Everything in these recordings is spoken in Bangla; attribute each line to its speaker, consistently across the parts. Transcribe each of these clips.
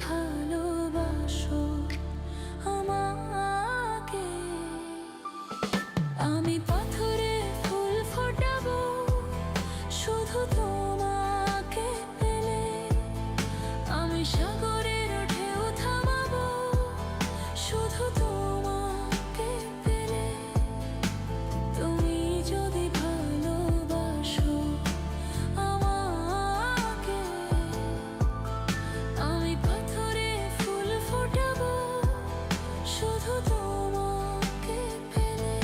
Speaker 1: ভালোবাসো আমাকে, আমি পাথরে ফুল ফোটাবো শুধু তোমাকে পেলে। আমি সাগরের ঢেউ থামাবো শুধু তোমাকে পেলে। তুমি যদি ভালোবাসো আমাকে, আমি পাথরে ফুল ফোটাবো শুধু তোমাকে পেলে।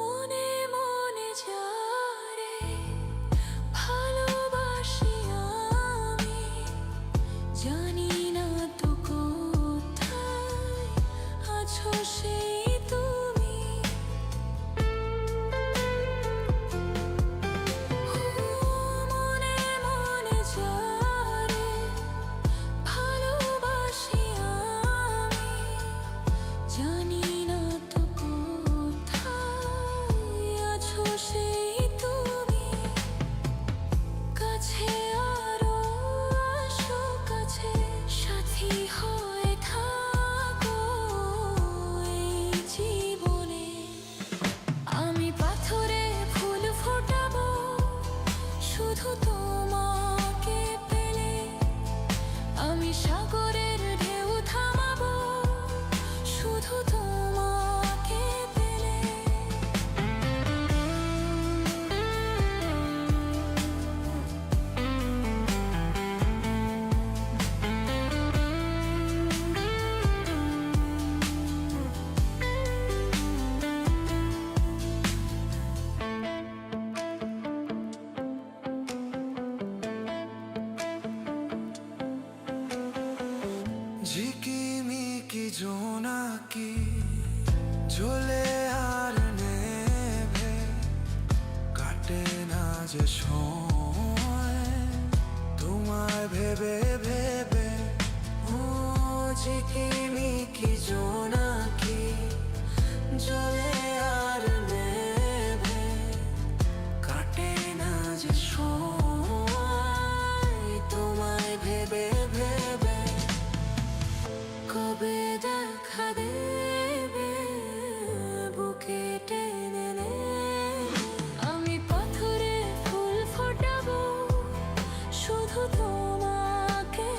Speaker 1: মনে মনে যারে ভালোবাসি আমি, জানি না তো কোথায় আছো সেই তুমি। মনে মনে যারে ভালোবাসি আমি, জানি না তো কোথায় আছো সেই তুমি। কাছে আরো আসো কাছে, সাথী হয়ে থাকো এই জীবনে। আমি পাথরে ফুল ফোটাবো শুধু তোমাকে পেলে। আমি সাগরের ঢেউ থামাবো শুধু তোমাকে পেলে।
Speaker 2: ঝিকিমিকি জোনাকি জ্বলে আর নেভে, কাটে না যে সময় তোমায় ভেবে ভেবে। ও ঝিকিমিকি জোনাকি জ্বলে আর নেভে, কাটে না যে সময় তোমায় ভেবে ভেবে। কবে দেখা দেবে বুকে টেনে নেবে। আমি পাথরে ফুল ফোটাবো শুধু তোমাকে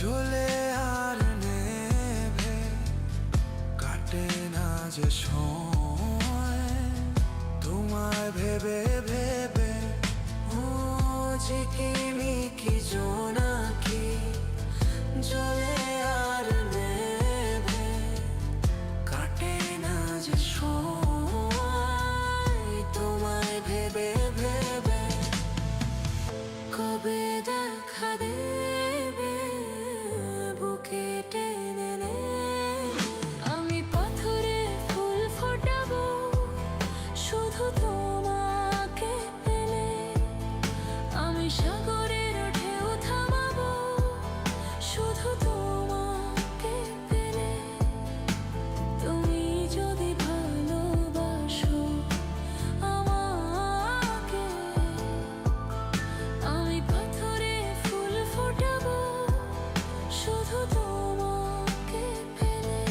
Speaker 2: জ্বলে আর নেভে কাটে না যে সময় তোমায় ভেবে ভেবে। ও ঝিকিমিকি জোনাকি জ্বলে আর নেভে কাটে না যে সময় তোমায় ভেবে ভেবে। কবে দেখা দেবে বুকে টেনে নে, আমি পাথরে ফুল ফোটাবো শুধু তোমাকে পেলে। আমি সাগরের ঢেউ থামাবো শুধু তোমাকে পেলে। তুমি যদি ভালোবাসো আমাকে, আমি পাথরে ফুল ফোটাবো শুধু তোমাকে পেলে।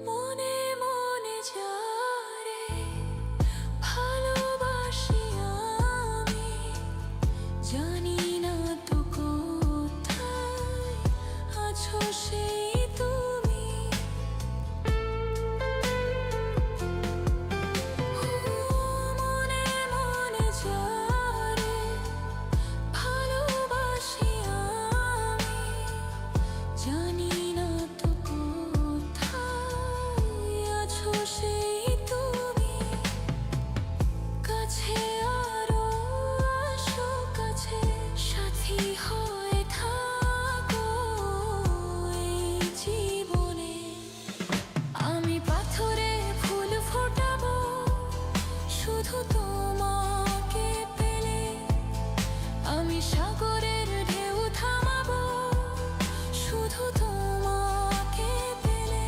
Speaker 2: মনে মনে যারে ভালোবাসি আমি, জানি না তো কোথায় আছো সেই তুমি। মনে মনে যারে ভালোবাসি আমি, জানি না তো কোথায় আছো সেই তুমি। কাছে আরো আসো কাছে, সাথী হয়ে থাকো এই জীবনে। আমি পাথরে ফুল ফোটাবো শুধু তোমাকে পেলে। আমি সাগরের ঢেউ থামাবো শুধু তোমাকে পেলে।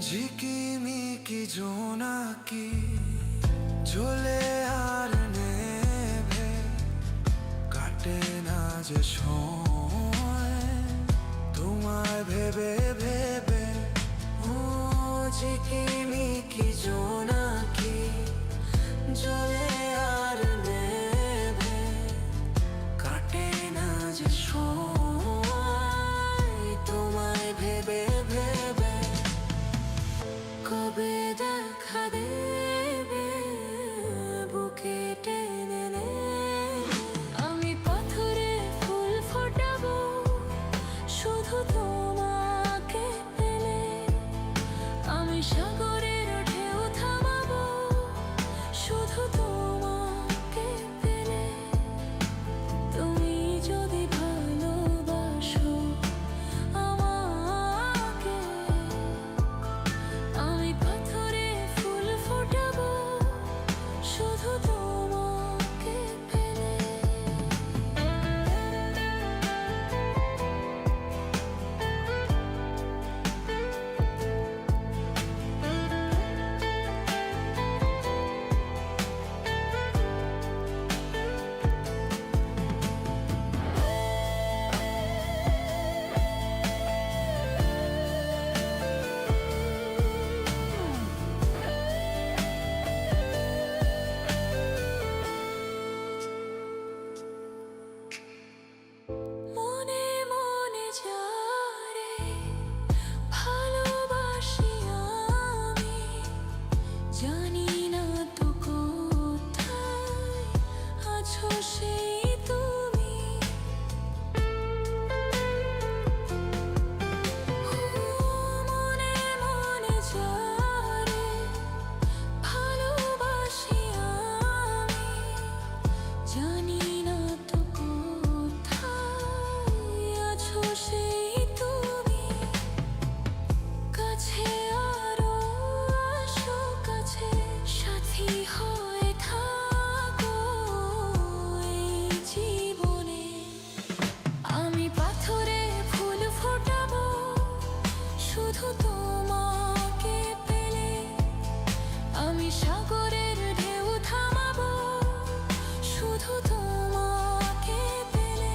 Speaker 2: ঝিকিমিকি জোনাকি জ্বলে আর নেভে কাটে না যে সময় তোমায় ভেবে ভেবে। ও ঝিকিমিকি জোনাকি জ্বলে আর নেভে কাটে না যে সময় তোমায় ভেবে ভেবে। কবে দেখা দেবে বুকে টেনে নে, আমি পাথরে ফুল ফোটাবো শুধু তোমাকে পেলে। আমি সাগরের ঢেউ থামাবো শুধু তোমাকে পেলে। তুমি যদি ভালোবাসো আমাকে, আমি পাথরে ফুল ফোটাবো শুধু তোমাকে পেলে। যারে ভালোবাসি আমি, জানি না তো কোথায় আছো সেই তুমি। কাছে আরো আসো কাছে, সাথী হয়ে থাকো এই জীবনে। আমি পাথরে ফুল ফোটাবো শুধু তোমাকে পেলে, আমি সাগরের ঢেউ থামাবো শুধু তোমাকে পেলে।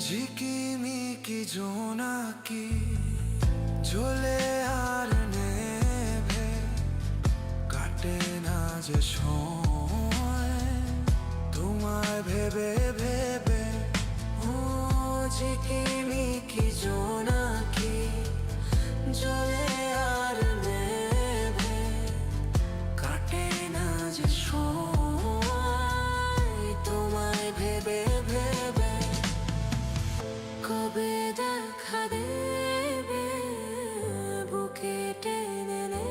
Speaker 3: ঝিকিমিকি জোনাকি জ্বলে আর নেভে, কাটে না যে সময় তোমায় ভেবে ভেবে। ও ঝিকিমিকি জোনাকি জ্বলে আর নেভে, কাটে না যে সময় তোমায় ভেবে ভেবে।
Speaker 2: কবে দেখা দেবে বুকে টেনে নে,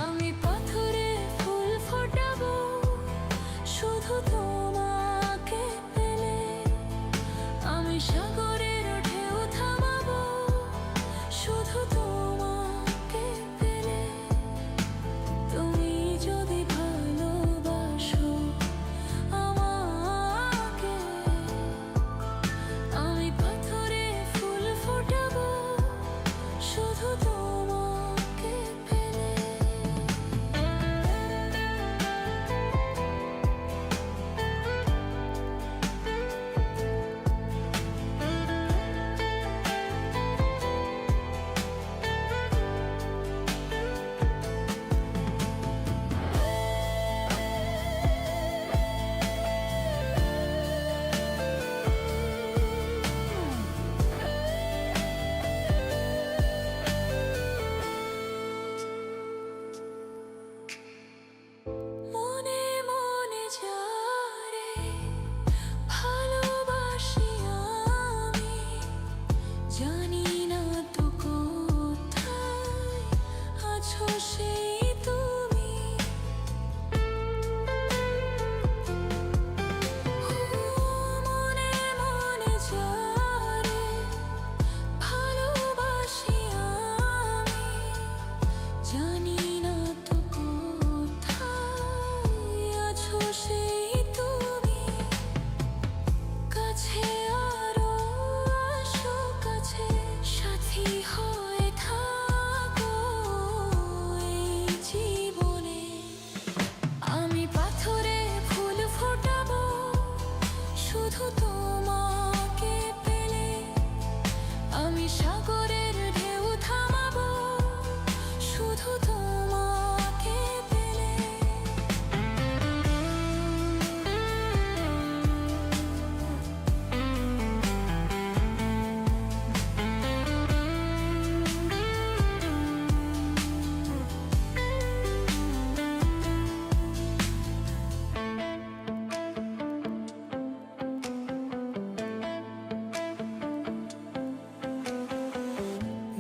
Speaker 2: আমি পাথরে ফুল ফোটাবো শুধু তোমাকে পেলে, আমি সাগরের ঢেউ থামাবো শুধু তোমাকে পেলে। তুমি যদি ভালোবাসো আমাকে, আমি পাথরে ফুল ফোটাবো শুধু তোমাকে পেলে। মনে মনে যারে ভালোবাসি আমি, জানি না তো কোথায় আছো সেই তুমি। মনে মনে যারে ভালোবাসি আমি, জানি না তো কোথায় আছো সেই তুমি। কাছে আরো আসো কাছে, সাথী হয়ে থাকো এই জীবনে। আমি পাথরে ফুল ফোটাবো শুধু তোমাকে পেলে, আমি সাগরের ঢেউ থামাবো শুধু তোমাকে পেলে।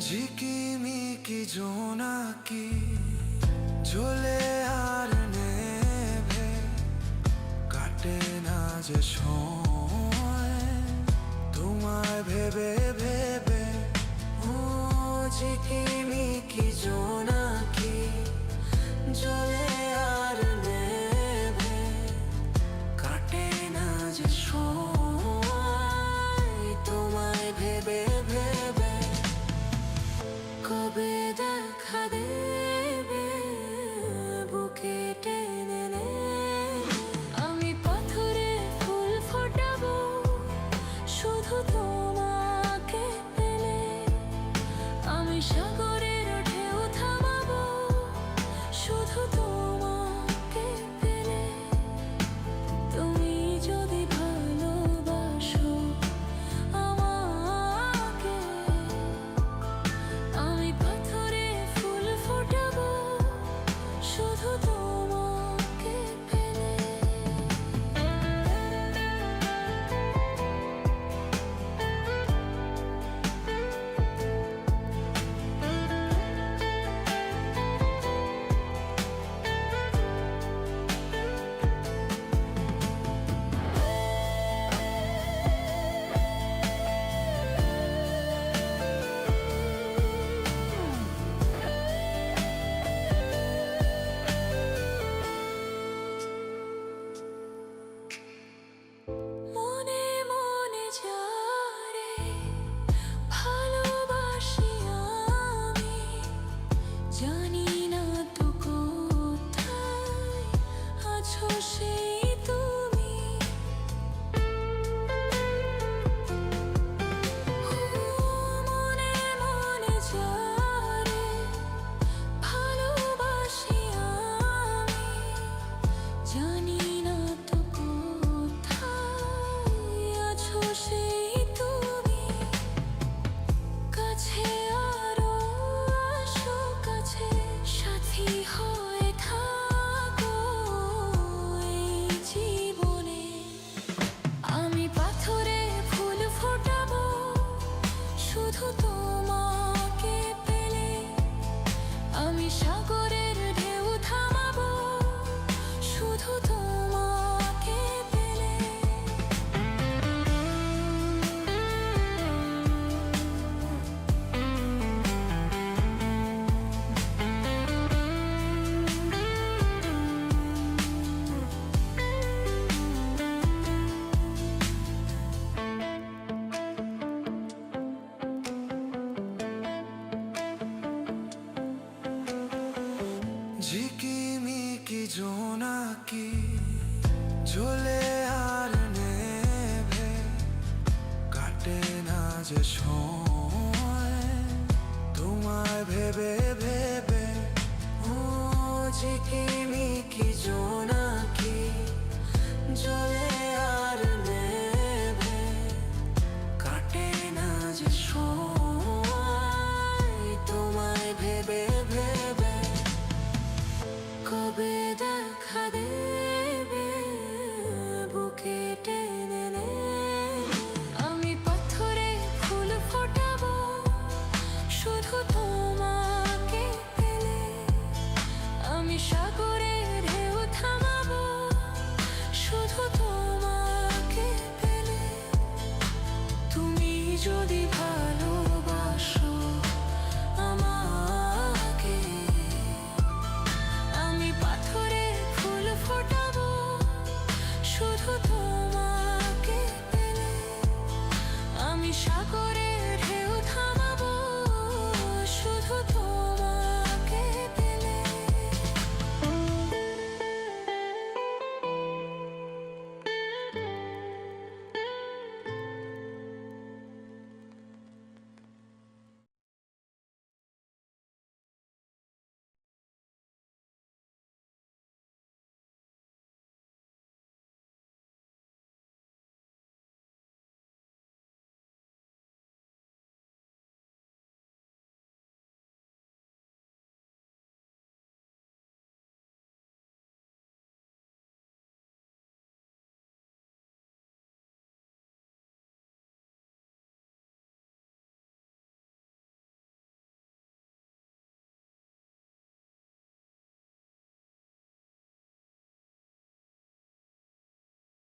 Speaker 3: ঝিকিমিকি জোনাকি জ্বলে আর নেভে, কাটে না যে সময় তোমায় ভেবে ভেবে। ও ঝিকিমিকি জোনাকি জ্বলে আর নেভে, কাটে না যে সময় তোমায় ভেবে ভেবে।
Speaker 2: কবে দেখা দেবে বুকে টেনে নে, আমি পাথরে ফুল ফোটাবো শুধু তোমাকে পেলে, আমি সাগরের ঢেউ থামাবো শুধু তোমাকে পেলে।
Speaker 3: যে সময় তোমায় ভেবে ভেবে ও ঝিকিমিকি জোনাকি জ্বলে আর নেভে কাটে না যে সময় তোমায় ভেবে ভেবে
Speaker 2: কবে দেখা দেবে বুকে টেনে নে আমি পাথরে ফুল ফোটাবো শুধু তোমাকে পেলে আমি সাগরে ঢেউ থামাবো শুধু তোমাকে পেলে তুমি যদি ভালোবাসো আমাকে আমি পাথরে ফুল ফোটাবো শুধু